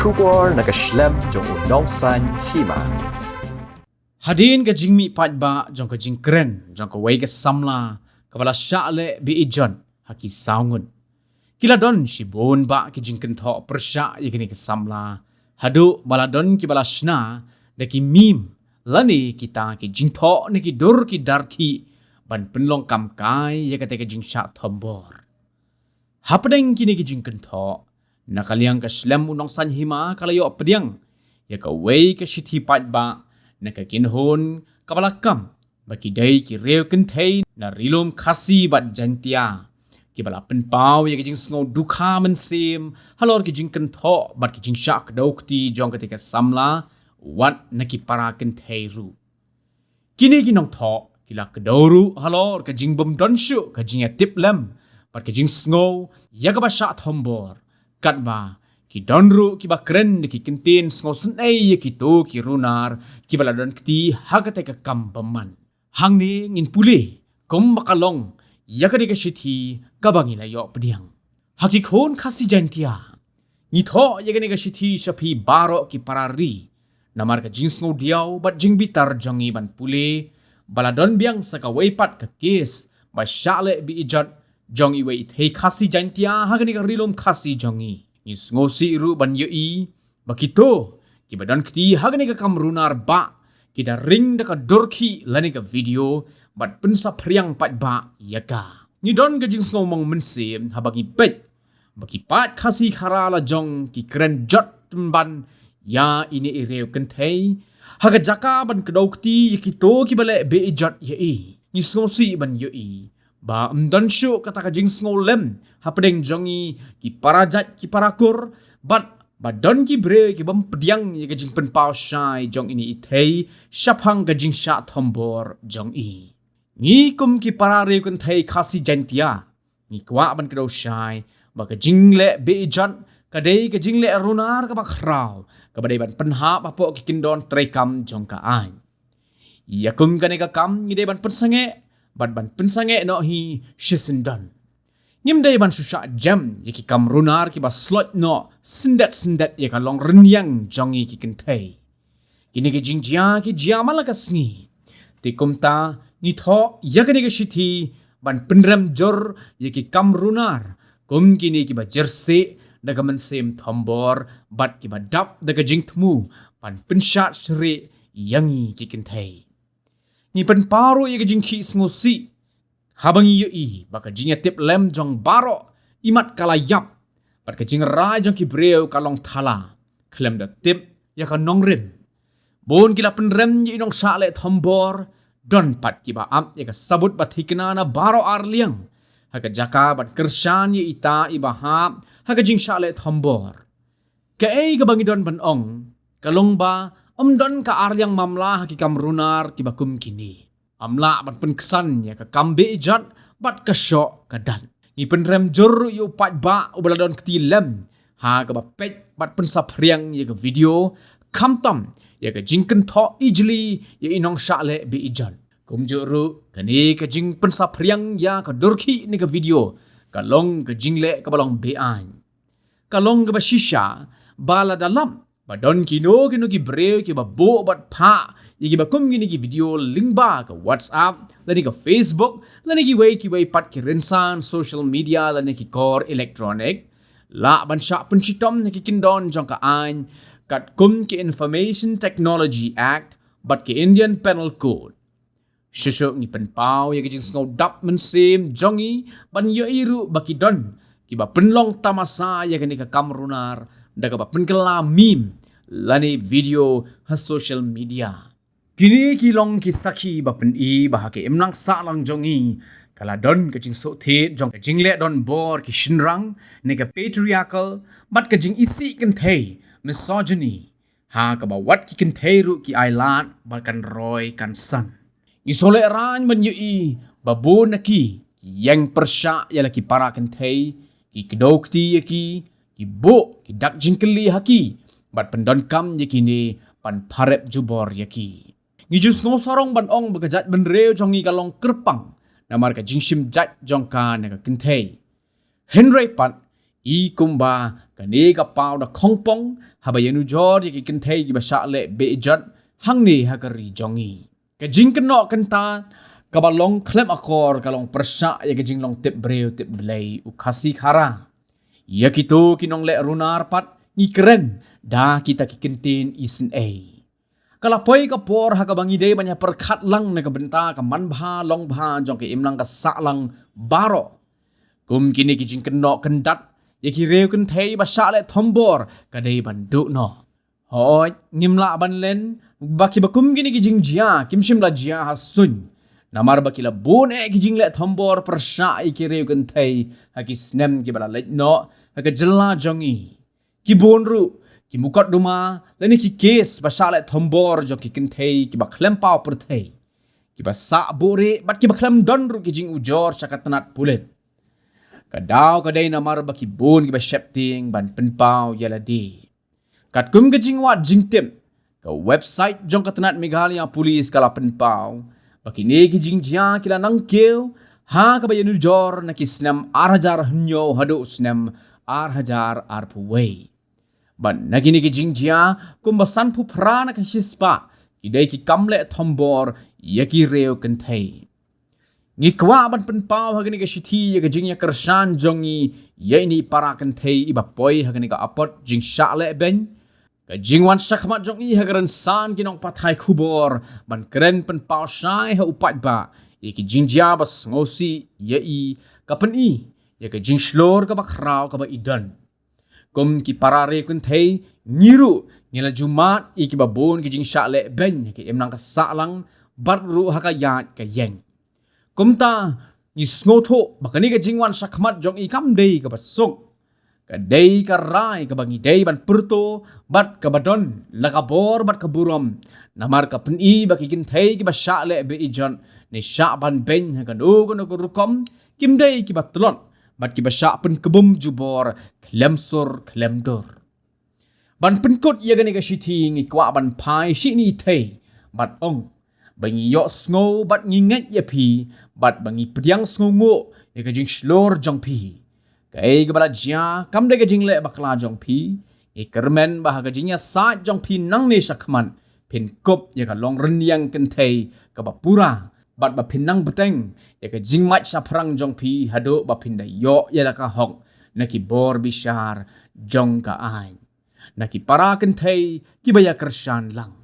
Shubor na kashlem jong unongsan hima. Hadin ka jingmi patba jong ka jingkren jong ka way ka samla kabala syale bi ijon haki saungun. Kila don shibon ba ki jingken tho persya yakini ka samla. Hadu baladon ki balasna da ki mim lani kita ki jingtho ne ki dur ki darki ban penlong kam kai ya kate ka jingsha thombor. Hapadeng kini ki jingken tho nakaliang ka shlem unong san hima kalayo pediang ya ka way ka shithi patba nakakinhon kabalakam baki day ki reo kentay na rilom khasi bat jantia ki bala penpau ya kijing sngo dukha mensim halor kijing kentho bat kijing syak daukti jong ketika samla wat naki para kentay ru kini kinong tho kila kedoru halor kijing bom donshu kijing ya tip lem bat kijing sngo ya ka basha thombor katba ki donru ki ba kren ki kentin sngo sunai ye ki to ki runar ki bala don kti hagate ka kampaman hangni ngin pule kom makalong yakade ka shithi kabangi la yo pdiang hakikon khasi jantia ni tho yakane ka shithi shapi baro ki parari namar ka jingsngo diaw bat jingbitar jongi ban pule bala don biang saka weipat ka kes ba shale bi ijat jongi wei thei khasi jantia hagani ka rilom khasi jongi ni ngosi ru ban yoi bakito ki badan kti hagani ka kamrunar ba kita ring da ka dorki lani ka video bat pensa priang pat ba yaka ni don ka jing ngomong mensim habagi pet baki pat khasi kharala jong ki kren jot ban ya ini ireu kenthei haga jaka ban kedokti yakito ki bale be jot ye ni ngosi ban yoi ba amdan shu kata ka jing lem hapedeng jongi ki parajat ki parakur bat badon ki bre ki bam pediang ye ka jing pen pau shai jong ini ithei shaphang ka jing sha thombor jong i ni kum ki parare kun thei khasi jantia ni kwa ban ka do shai ba ka jing le be jan ka dei ka jing le runar ka ba khrau ka ba dei ban penha ba po ki kindon trekam jong ka ai ya kum ka ne ka kam ni dei ban pensange bat ban pensange no hi shisendan nim dei ban susha jam ye ki kam runar ki ba slot no sindat ye ka long renyang jongi ki kentei kini ki jingjia ki jiamala ka sni ti kumta ni tho yakane ka shithi ban penram jor ye ki kam runar kum kini ki ba jerse daga mensem thombor bat ki ba dap daga jingtmu ban penshat shri yangi ki kentei ni pen paro ye jing khi ngosi habangi yo i baka jing tip lem jong baro imat kala yap bat ka jing ra jong ki breu kalong thala klem da tip ya ka nongrin bon kila pen rem ye nong sha le thombor don pat ki ba am ye ka sabut bathikna na baro arliang ha ka jaka bat kershan ye ita iba ha ha ka jing sha le thombor ka ei ka bangi don ban ong kalong ba don ka arliang mamla ki kamrunar ki bakum kini amla ban penksan ya ka kambe jat bat ka sho ka dan ni penrem jor yu pat ba ubaladon ktilem ha ka ba pet bat pensap riang ya ka video kamtam ya ka jingken tho ijli ya inong shale be ijan kum joru kani ka jing pensap riang ya ka dorki ni ka video ka long ka jingle ka balong be an ka long ka ba shisha bala dalam badon kino ki breu ki ba bo bat pha yigi ba kum ki video link ba ka WhatsApp lani ka Facebook lani ki way pat ki rensan social media lani ki core electronic la ban sha pun chitom ki kindon jong ka an kat kum ki Information Technology Act bat ki Indian Penal Code shishok ni pen pau yigi jing snow dap men sim jongi ban yo iru bakidon ki ba penlong tamasa ya ka kamrunar daga ba penkela meme lani video ha social media kini kilong kisaki ba pen i bahake emnang salang jongi kala don ka jing so the jong ka jingle don bor ki shinrang ne ka patriarchal bat ka jing isi kan thei misogyny ha ka ba wat ki kan thei ru ki ailat ba kan roy kan san isole ran man yi babu naki yang persya ya laki para kan thei ki kedokti ki bo ki dak jingkeli haki bat pendon kam yakini pan parep jubor yaki ngi jus ngo sorong ban ong bagajat ben reu jongi kalong kerpang namar ka jingshim jat jongka na ka kentei henry pat I kumba kani ka pau da khongpong habayanu jor ye ki kentei ki basha le be jat hangni hakari jongi ka jing keno kenta ka balong klem akor ka long persha ye ka jing long tip breu tip blei u khasi khara ya kitu kinong le runar pat ni keren da kita ki kentin isin a kalapoi ka por ha ka bangi dei banya perkhat lang na ka benta ka man bha long bha jong ke imlang ka sa lang baro kum kini ki jing keno kendat ye ki reu kan thei ba sha le thombor ka dei ban du no hoi ngimla ban len baki bakum kini ki jing jia kim shim la jia ha sun namar bakila bone ki jing le thombor per sha ki reu kan thei ha ki snem ki bala le no ha ka jella jongi ki bon ru ki mukot duma lani ki kes ba sha le thombor jo ki kan thei ki ba klem pau per thei ki ba sa bore bat ki ba klem don ru ki jing ujor sakatanat pulen kadau kadai namar baki bon ki ba shepting ban penpau yala di kat kum ke jing wat jing tem ka website jong katanat Meghalaya Police kala penpau baki ne ki jing jia kila nang keu ha ka ba yanu jor na ki snam 8,000 hnyo hadu snam 8,000 arpuwei ban nagini ki jing jia kum ba san pu prana ka hispa ki dei ki kamle thombor yaki reu kan thei ngi kwa ban penpau hagani ka shithi ya jing ya kersan jongi ya ini para kan thei iba poi hagani ka apot jing sha le ben ka jing wan sakmat jongi hagaran san kinong pathai khubor ban kren penpau sai ha upat ba ya ki jing ja bas ngosi ya i ka pen i ya ka jing shlor ka ba khrau ka ba idan kum ki parare kun thei ngiru ngela jumat i ki ba bon ki jing sha le ben ki emnang ka sa lang bar ru ha ka yat ka yeng kumta ni snotho bakani ka jingwan sakmat jong ikam dei ka basok ka dei ka rai ka bangi dei ban purto bat ka badon lakabor bat ka burom namar ka pni baki kin thei ki basha le be ijon ni sha ban ben ka do ko ko rukom kim dei ki batlon bat ki basha pen kebum jubor klemsur klemdor ban penkot ye gani ka shithi ngi kwa ban pai shi ni thei bat ong bangi yo sngo bat nginget ya pi bat bangi pediang sngo ngo ya ka jing shlor jong pi kai ga bala jia kam de ga jing le bakla jong pi e kermen bah ga jingya sa jong pi nang ne sakman pin kop ya ka long ren yang kan thei ka ba pura bat ba pin nang beteng ya ka jing mach sa prang jong pi hado ba pin da yo ya la ka hok na ki bor bishar jong ka ai na ki para kan thei ki ba ya kersan lang